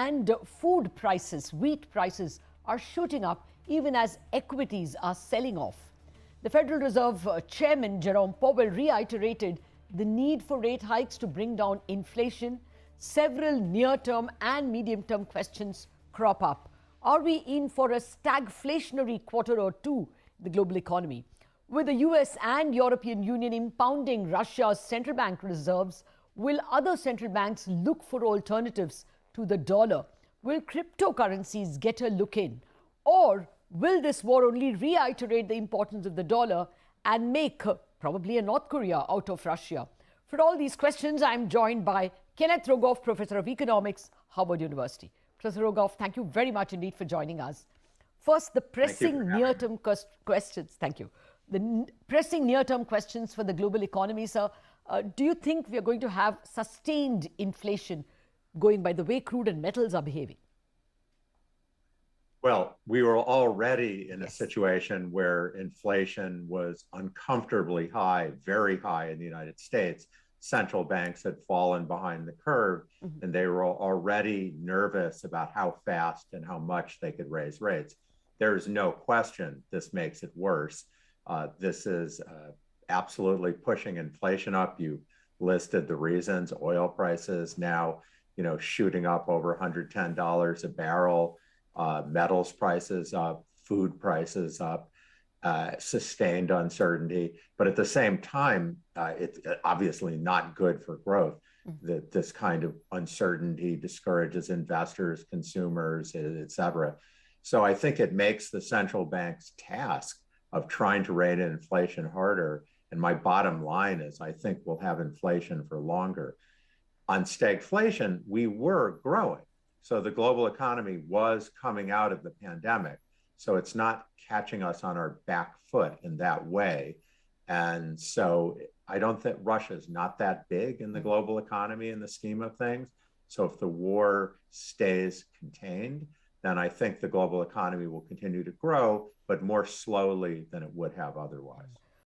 And food prices, wheat prices are shooting up even as equities are selling off. The Federal Reserve Chairman Jerome Powell reiterated the need for rate hikes to bring down inflation. Several near-term and medium-term questions crop up. Are we in for a stagflationary quarter or two in the global economy? With the US and European Union impounding Russia's central bank reserves, will other central banks look for alternatives to the dollar? Will cryptocurrencies get a look in? Or will this war only reiterate the importance of the dollar and make probably a North Korea out of Russia? For all these questions, I'm joined by Kenneth Rogoff, Professor of Economics, Harvard University. Professor Rogoff, thank you very much indeed for joining us. First, the pressing near-term questions. Thank you. The pressing near-term questions for the global economy, sir. Do you think we are going to have sustained inflation going by the way crude and metals are behaving? Well, we were already in a situation where inflation was uncomfortably high, very high in the United States. Central banks had fallen behind the curve, and they were already nervous about how fast and how much they could raise rates. There's no question this makes it worse. This is absolutely pushing inflation up. You listed the reasons. Oil prices now, shooting up over $110 a barrel. Metals prices up, food prices up, sustained uncertainty. But at the same time, it's obviously not good for growth. This kind of uncertainty discourages investors, consumers, et cetera. So I think it makes the central bank's task of trying to rein in inflation harder. And my bottom line is I think we'll have inflation for longer. On stagflation, we were growing. So the global economy was coming out of the pandemic. So it's not catching us on our back foot in that way. And so I don't think Russia's not that big in the global economy in the scheme of things. So if the war stays contained, then I think the global economy will continue to grow, but more slowly than it would have otherwise.